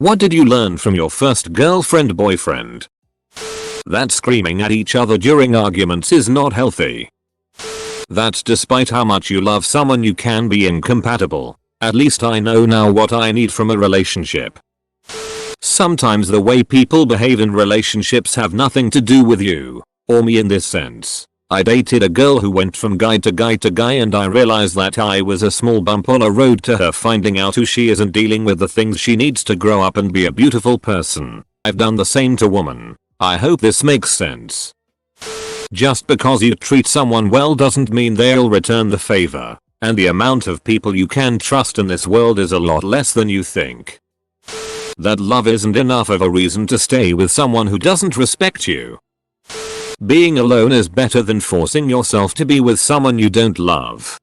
What did you learn from your first girlfriend boyfriend? That screaming at each other during arguments is not healthy. That despite how much you love someone you can be incompatible. At least I know now what I need from a relationship. Sometimes the way people behave in relationships have nothing to do with you or me in this sense. I dated a girl who went from guy to guy to guy, and I realized that I was a small bump on a road to her finding out who she is and dealing with the things she needs to grow up and be a beautiful person. I've done the same to women. I hope this makes sense. Just because you treat someone well doesn't mean they'll return the favor, and the amount of people you can trust in this world is a lot less than you think. That love isn't enough of a reason to stay with someone who doesn't respect you. Being alone is better than forcing yourself to be with someone you don't love.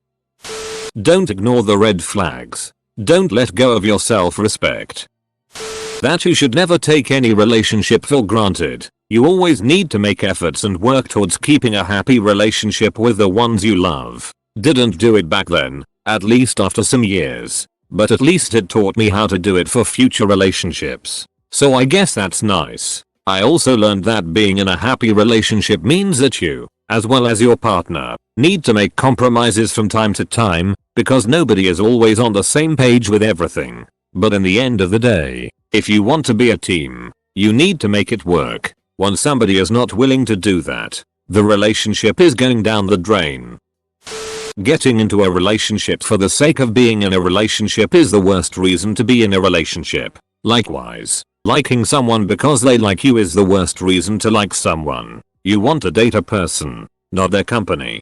Don't ignore the red flags. Don't let go of your self-respect. That you should never take any relationship for granted. You always need to make efforts and work towards keeping a happy relationship with the ones you love. Didn't do it back then, at least after some years. But at least it taught me how to do it for future relationships. So I guess that's nice. I also learned that being in a happy relationship means that you, as well as your partner, need to make compromises from time to time, because nobody is always on the same page with everything. But in the end of the day, if you want to be a team, you need to make it work. When somebody is not willing to do that, the relationship is going down the drain. Getting into a relationship for the sake of being in a relationship is the worst reason to be in a relationship. Likewise, liking someone because they like you is the worst reason to like someone. You want to date a person, not their company.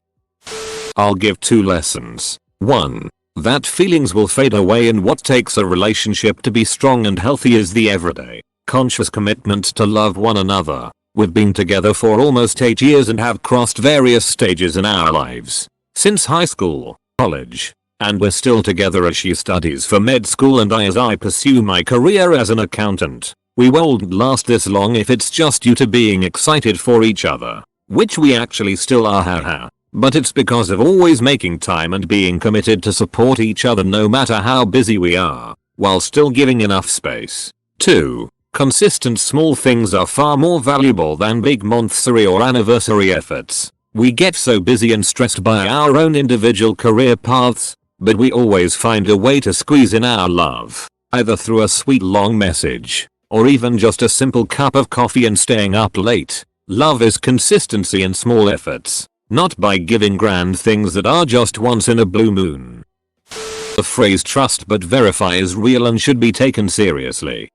I'll give 2 lessons. 1. That feelings will fade away, and what takes a relationship to be strong and healthy is the everyday, conscious commitment to love one another. We've been together for almost 8 years and have crossed various stages in our lives. Since high school, college, and we're still together as she studies for med school and I as I pursue my career as an accountant. We won't last this long if it's just due to being excited for each other, which we actually still are, haha. But it's because of always making time and being committed to support each other no matter how busy we are, while still giving enough space. 2. Consistent small things are far more valuable than big monthsary or anniversary efforts. We get so busy and stressed by our own individual career paths, but we always find a way to squeeze in our love, either through a sweet long message, or even just a simple cup of coffee and staying up late. Love is consistency in small efforts, not by giving grand things that are just once in a blue moon. The phrase trust but verify is real and should be taken seriously.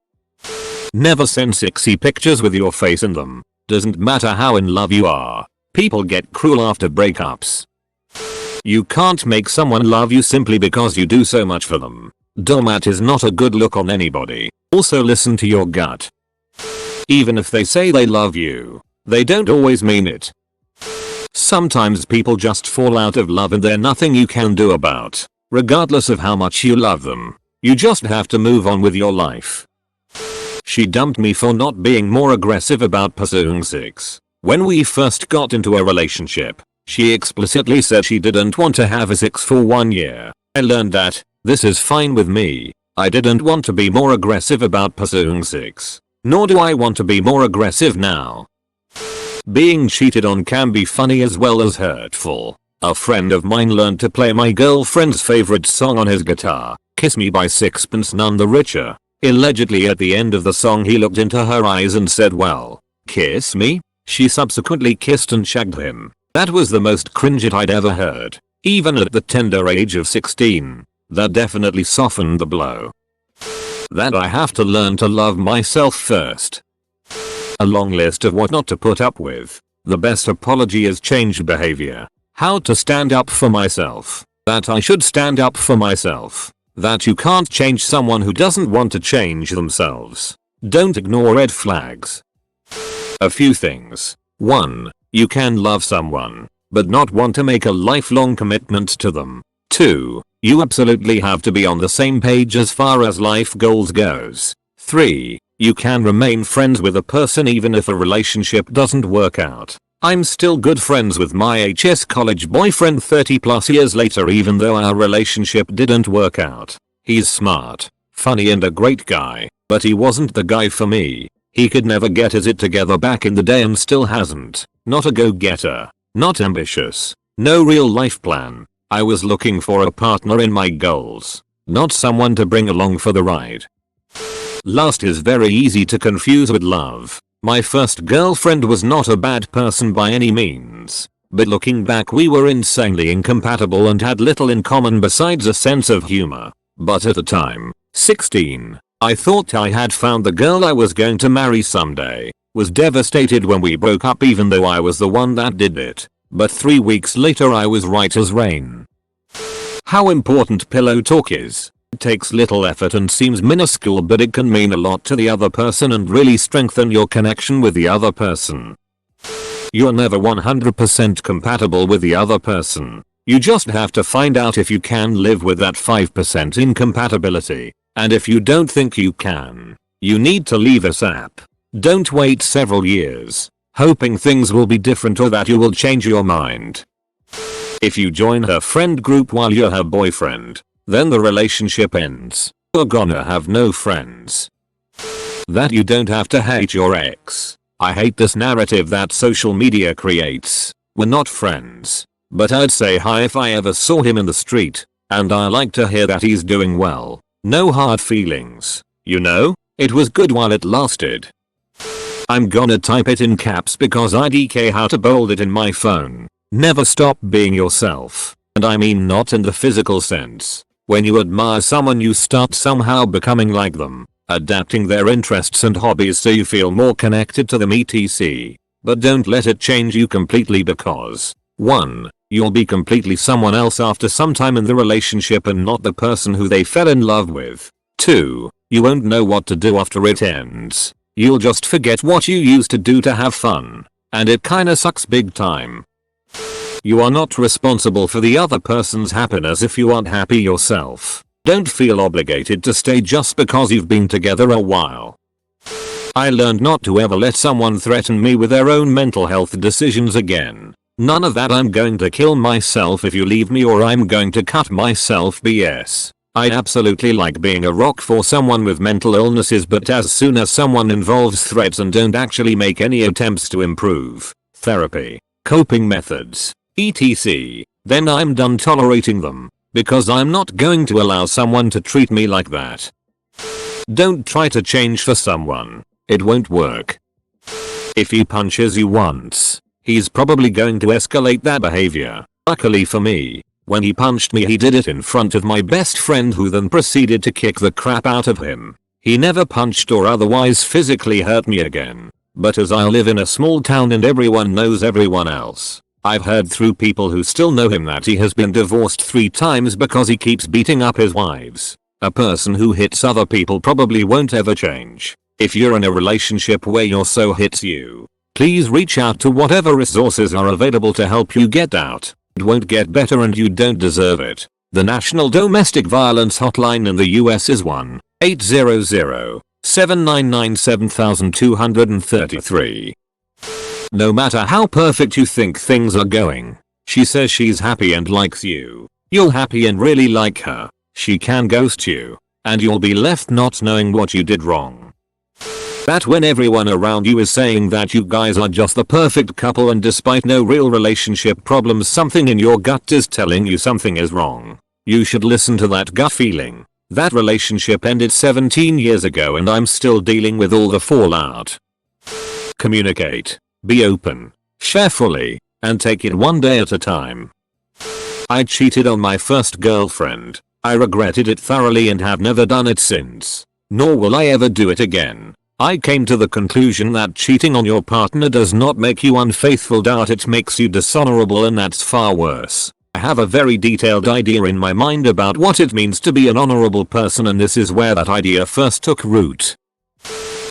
Never send sexy pictures with your face in them. Doesn't matter how in love you are. People get cruel after breakups. You can't make someone love you simply because you do so much for them. Doormat is not a good look on anybody. Also listen to your gut. Even if they say they love you, they don't always mean it. Sometimes people just fall out of love and there's nothing you can do about, regardless of how much you love them. You just have to move on with your life. She dumped me for not being more aggressive about pursuing sex. When we first got into a relationship, she explicitly said she didn't want to have sex for 1 year. I learned that this is fine with me. I didn't want to be more aggressive about pursuing sex. Nor do I want to be more aggressive now. Being cheated on can be funny as well as hurtful. A friend of mine learned to play my girlfriend's favorite song on his guitar, Kiss Me by Sixpence None the Richer. Allegedly at the end of the song he looked into her eyes and said, "Well, kiss me?" She subsequently kissed and shagged him. That was the most cringe I'd ever heard. Even at the tender age of 16. That definitely softened the blow. That I have to learn to love myself first. A long list of what not to put up with. The best apology is changed behavior. How to stand up for myself. That I should stand up for myself. That you can't change someone who doesn't want to change themselves. Don't ignore red flags. A few things. 1. You can love someone, but not want to make a lifelong commitment to them. 2. You absolutely have to be on the same page as far as life goals goes. 3. You can remain friends with a person even if a relationship doesn't work out. I'm still good friends with my HS college boyfriend 30+ years later even though our relationship didn't work out. He's smart, funny and a great guy. But he wasn't the guy for me. He could never get his it together back in the day and still hasn't. Not a go-getter. Not ambitious. No real life plan. I was looking for a partner in my goals. Not someone to bring along for the ride. Lust is very easy to confuse with love. My first girlfriend was not a bad person by any means. But looking back, we were insanely incompatible and had little in common besides a sense of humor. But at the time, 16, I thought I had found the girl I was going to marry someday. Was devastated when we broke up even though I was the one that did it. But 3 weeks later I was right as rain. How important pillow talk is. It takes little effort and seems minuscule, but it can mean a lot to the other person and really strengthen your connection with the other person. You're never 100% compatible with the other person. You just have to find out if you can live with that 5% incompatibility. And if you don't think you can, you need to leave ASAP. Don't wait several years, hoping things will be different or that you will change your mind. If you join her friend group while you're her boyfriend, then the relationship ends. You're gonna have no friends. That you don't have to hate your ex. I hate this narrative that social media creates. We're not friends. But I'd say hi if I ever saw him in the street. And I like to hear that he's doing well. No hard feelings. You know, it was good while it lasted. I'm gonna type it in caps because I DK how to bold it in my phone. Never stop being yourself. And I mean not in the physical sense. When you admire someone you start somehow becoming like them. Adapting their interests and hobbies so you feel more connected to them etc. But don't let it change you completely because 1. You'll be completely someone else after some time in the relationship and not the person who they fell in love with. 2. You won't know what to do after it ends. You'll just forget what you used to do to have fun. And it kinda sucks big time. You are not responsible for the other person's happiness if you aren't happy yourself. Don't feel obligated to stay just because you've been together a while. I learned not to ever let someone threaten me with their own mental health decisions again. None of that I'm going to kill myself if you leave me or I'm going to cut myself BS. I absolutely like being a rock for someone with mental illnesses, but as soon as someone involves threats and don't actually make any attempts to improve, therapy, coping methods, etc., then I'm done tolerating them. Because I'm not going to allow someone to treat me like that. Don't try to change for someone. It won't work. If he punches you once, he's probably going to escalate that behavior. Luckily for me, when he punched me he did it in front of my best friend who then proceeded to kick the crap out of him. He never punched or otherwise physically hurt me again. But as I live in a small town and everyone knows everyone else, I've heard through people who still know him that he has been divorced 3 times because he keeps beating up his wives. A person who hits other people probably won't ever change. If you're in a relationship where your so hits you, please reach out to whatever resources are available to help you get out. It won't get better and you don't deserve it. The National Domestic Violence Hotline in the US is 1-800-799-7233. No matter how perfect you think things are going, she says she's happy and likes you. You're happy and really like her. She can ghost you. And you'll be left not knowing what you did wrong. That when everyone around you is saying that you guys are just the perfect couple and despite no real relationship problems something in your gut is telling you something is wrong. You should listen to that gut feeling. That relationship ended 17 years ago and I'm still dealing with all the fallout. Communicate. Be open, share fully, and take it one day at a time. I cheated on my first girlfriend. I regretted it thoroughly and have never done it since. Nor will I ever do it again. I came to the conclusion that cheating on your partner does not make you unfaithful, it makes you dishonorable, and that's far worse. I have a very detailed idea in my mind about what it means to be an honorable person, and this is where that idea first took root.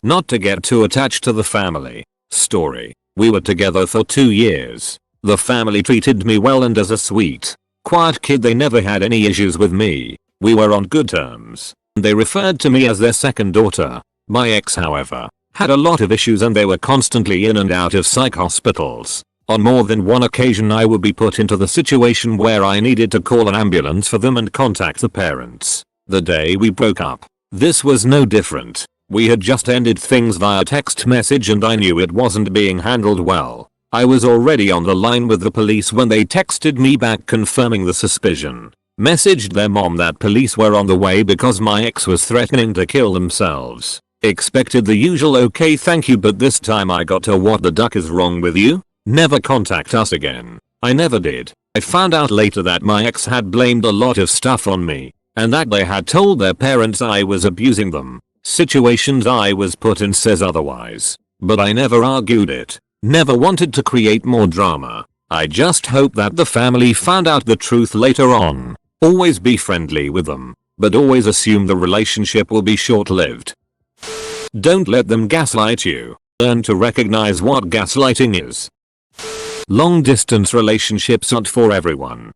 Not to get too attached to the family. Story. We were together for 2 years. The family treated me well and as a sweet, quiet kid they never had any issues with me. We were on good terms. They referred to me as their second daughter. My ex, however, had a lot of issues and they were constantly in and out of psych hospitals. On more than one occasion I would be put into the situation where I needed to call an ambulance for them and contact the parents. The day we broke up, this was no different. We had just ended things via text message and I knew it wasn't being handled well. I was already on the line with the police when they texted me back confirming the suspicion. Messaged their mom that police were on the way because my ex was threatening to kill themselves. Expected the usual okay thank you, but this time I got a what the duck is wrong with you? Never contact us again. I never did. I found out later that my ex had blamed a lot of stuff on me and that they had told their parents I was abusing them. Situations I was put in says otherwise. But I never argued it. Never wanted to create more drama. I just hope that the family found out the truth later on. Always be friendly with them, but always assume the relationship will be short-lived. Don't let them gaslight you. Learn to recognize what gaslighting is. Long distance relationships aren't for everyone.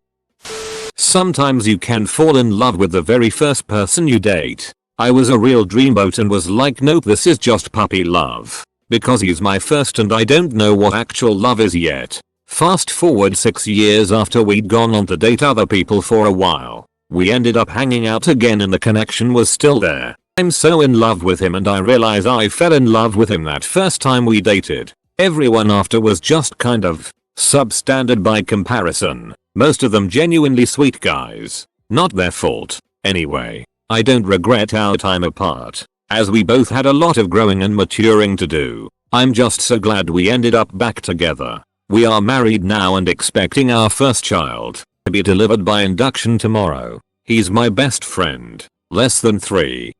Sometimes you can fall in love with the very first person you date. I was a real dreamboat and was like, nope, this is just puppy love. Because he's my first and I don't know what actual love is yet. Fast forward 6 years after we'd gone on to date other people for a while. We ended up hanging out again and the connection was still there. I'm so in love with him and I realize I fell in love with him that first time we dated. Everyone after was just kind of substandard by comparison. Most of them genuinely sweet guys. Not their fault. Anyway, I don't regret our time apart, as we both had a lot of growing and maturing to do. I'm just so glad we ended up back together. We are married now and expecting our first child to be delivered by induction tomorrow. He's my best friend. Less than 3.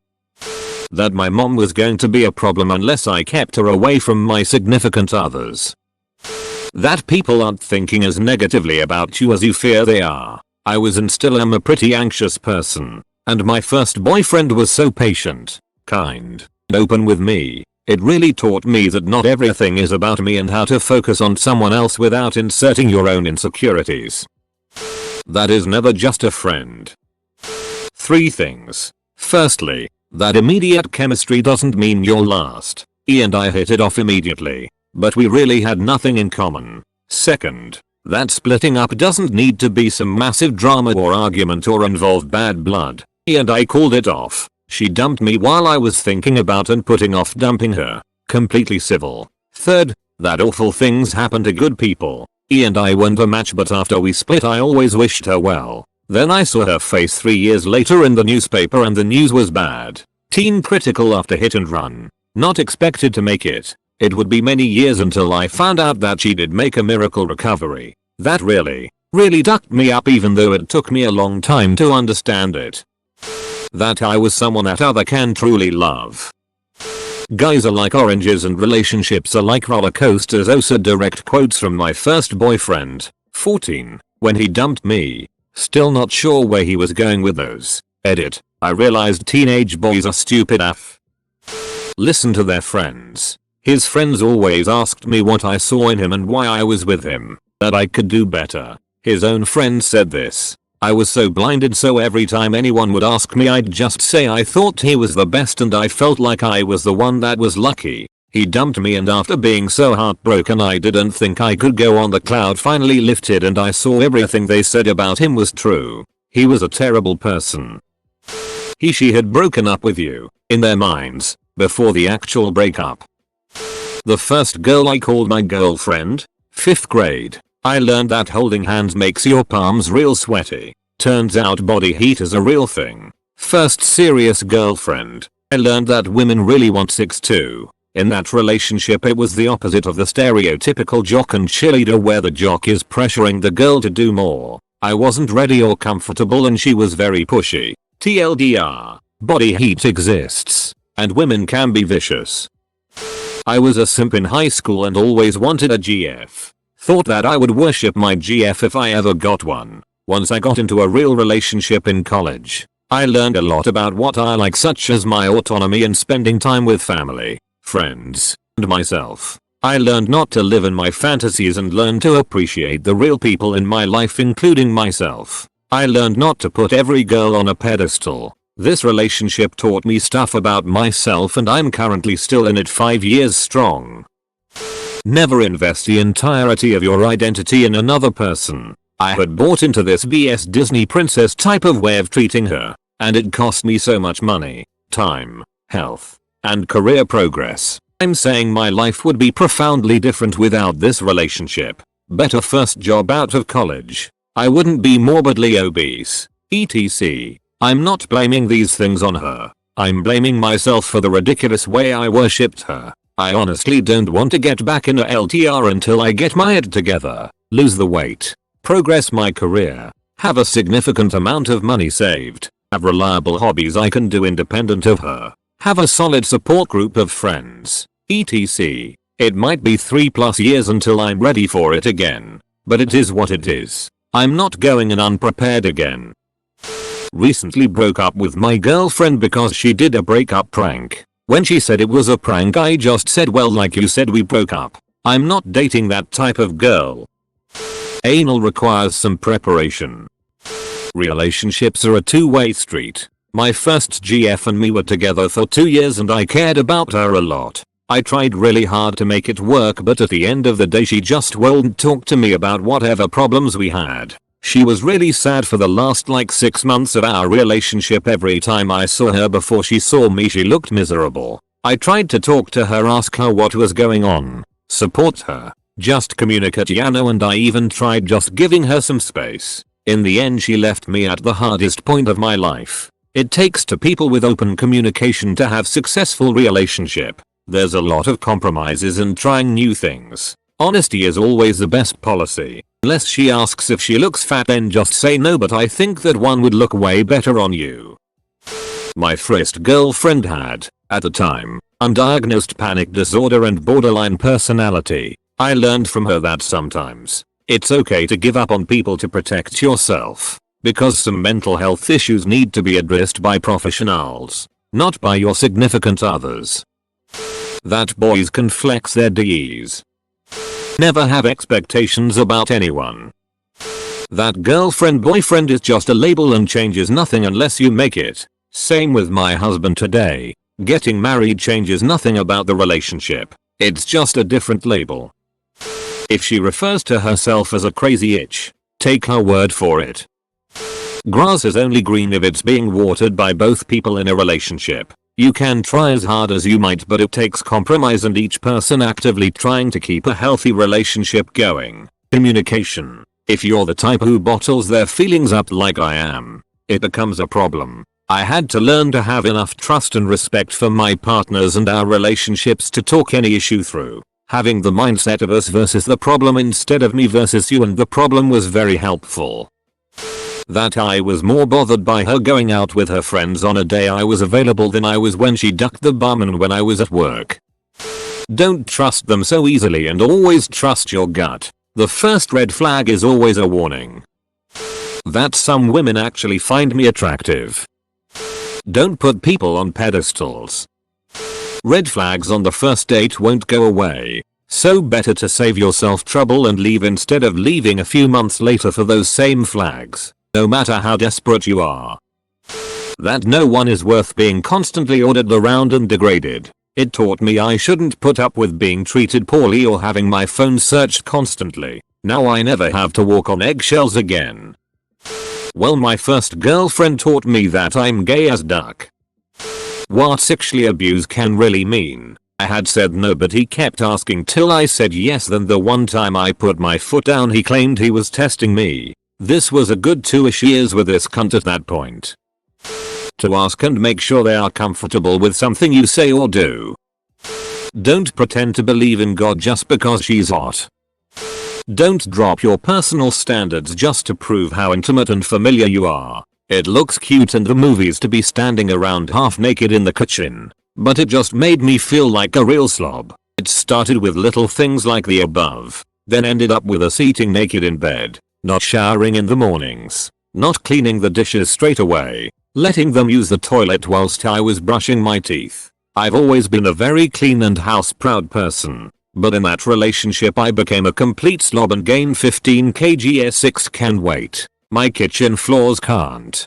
That my mom was going to be a problem unless I kept her away from my significant others. That people aren't thinking as negatively about you as you fear they are. I was and still am a pretty anxious person. And my first boyfriend was so patient, kind, and open with me. It really taught me that not everything is about me and how to focus on someone else without inserting your own insecurities. That is never just a friend. 3 things. Firstly, that immediate chemistry doesn't mean you'll last. E and I hit it off immediately, but we really had nothing in common. Second, that splitting up doesn't need to be some massive drama or argument or involve bad blood. E and I called it off. She dumped me while I was thinking about and putting off dumping her. Completely civil. Third, that awful things happen to good people. E and I weren't a match, but after we split I always wished her well. Then I saw her face 3 years later in the newspaper and the news was bad. Teen critical after hit and run. Not expected to make it. It would be many years until I found out that she did make a miracle recovery. That really ducked me up even though it took me a long time to understand it. That I was someone that other can truly love. Guys are like oranges and relationships are like roller coasters. Also direct quotes from my first boyfriend, 14, when he dumped me. Still not sure where he was going with those. Edit. I realized teenage boys are stupid AF. Listen to their friends. His friends always asked me what I saw in him and why I was with him. That I could do better. His own friend said this. I was so blinded, so every time anyone would ask me I'd just say I thought he was the best and I felt like I was the one that was lucky. He dumped me and after being so heartbroken I didn't think I could go on. The cloud finally lifted and I saw everything they said about him was true. He was a terrible person. She had broken up with you, in their minds, before the actual breakup. The first girl I called my girlfriend, 5th grade. I learned that holding hands makes your palms real sweaty. Turns out body heat is a real thing. First serious girlfriend. I learned that women really want 6'2". In that relationship it was the opposite of the stereotypical jock and cheerleader where the jock is pressuring the girl to do more. I wasn't ready or comfortable and she was very pushy. TLDR. Body heat exists. And women can be vicious. I was a simp in high school and always wanted a GF. Thought that I would worship my GF if I ever got one. Once I got into a real relationship in college, I learned a lot about what I like, such as my autonomy and spending time with family, friends, and myself. I learned not to live in my fantasies and learned to appreciate the real people in my life, including myself. I learned not to put every girl on a pedestal. This relationship taught me stuff about myself and I'm currently still in it 5 years strong. Never invest the entirety of your identity in another person. I had bought into this BS Disney princess type of way of treating her, and it cost me so much money, time, health, and career progress. I'm saying my life would be profoundly different without this relationship. Better first job out of college. I wouldn't be morbidly obese, etc. I'm not blaming these things on her. I'm blaming myself for the ridiculous way I worshipped her. I honestly don't want to get back in a LTR until I get my head together, lose the weight, progress my career, have a significant amount of money saved, have reliable hobbies I can do independent of her, have a solid support group of friends, etc. It might be 3+ years until I'm ready for it again, but it is what it is. I'm not going in unprepared again. Recently broke up with my girlfriend because she did a breakup prank. When she said it was a prank, I just said, well, like you said, we broke up. I'm not dating that type of girl. Anal requires some preparation. Relationships are a two-way street. My first GF and me were together for 2 years and I cared about her a lot. I tried really hard to make it work, but at the end of the day she just wouldn't talk to me about whatever problems we had. She was really sad for the last 6 months of our relationship. Every time I saw her before she saw me, she looked miserable. I tried to talk to her, ask her what was going on, support her, just communicate, and I even tried just giving her some space. In the end she left me at the hardest point of my life. It takes two people with open communication to have successful relationship. There's a lot of compromises and trying new things. Honesty is always the best policy. Unless she asks if she looks fat, then just say no, but I think that one would look way better on you. My first girlfriend had, at the time, undiagnosed panic disorder and borderline personality. I learned from her that sometimes it's okay to give up on people to protect yourself, because some mental health issues need to be addressed by professionals, not by your significant others. That boys can flex their Ds. Never have expectations about anyone. That girlfriend boyfriend is just a label and changes nothing unless you make it. Same with my husband today. Getting married changes nothing about the relationship. It's just a different label. If she refers to herself as a crazy itch, take her word for it. Grass is only green if it's being watered by both people in a relationship. You can try as hard as you might, but it takes compromise and each person actively trying to keep a healthy relationship going. Communication. If you're the type who bottles their feelings up like I am, it becomes a problem. I had to learn to have enough trust and respect for my partners and our relationships to talk any issue through. Having the mindset of us versus the problem instead of me versus you and the problem was very helpful. That I was more bothered by her going out with her friends on a day I was available than I was when she ducked the barman when I was at work. Don't trust them so easily and always trust your gut. The first red flag is always a warning. That some women actually find me attractive. Don't put people on pedestals. Red flags on the first date won't go away. So better to save yourself trouble and leave instead of leaving a few months later for those same flags. No matter how desperate you are. That no one is worth being constantly ordered around and degraded. It taught me I shouldn't put up with being treated poorly or having my phone searched constantly. Now I never have to walk on eggshells again. Well, my first girlfriend taught me that I'm gay as duck. What sexually abuse can really mean. I had said no, but he kept asking till I said yes. Then the one time I put my foot down, he claimed he was testing me. This was a good 2-ish years with this cunt at that point. To ask and make sure they are comfortable with something you say or do. Don't pretend to believe in God just because she's hot. Don't drop your personal standards just to prove how intimate and familiar you are. It looks cute in the movies to be standing around half naked in the kitchen, but it just made me feel like a real slob. It started with little things like the above, then ended up with us eating naked in bed. Not showering in the mornings, not cleaning the dishes straight away, letting them use the toilet whilst I was brushing my teeth. I've always been a very clean and house proud person, but in that relationship I became a complete slob and gained 15 kg. 6 can wait. My kitchen floors can't.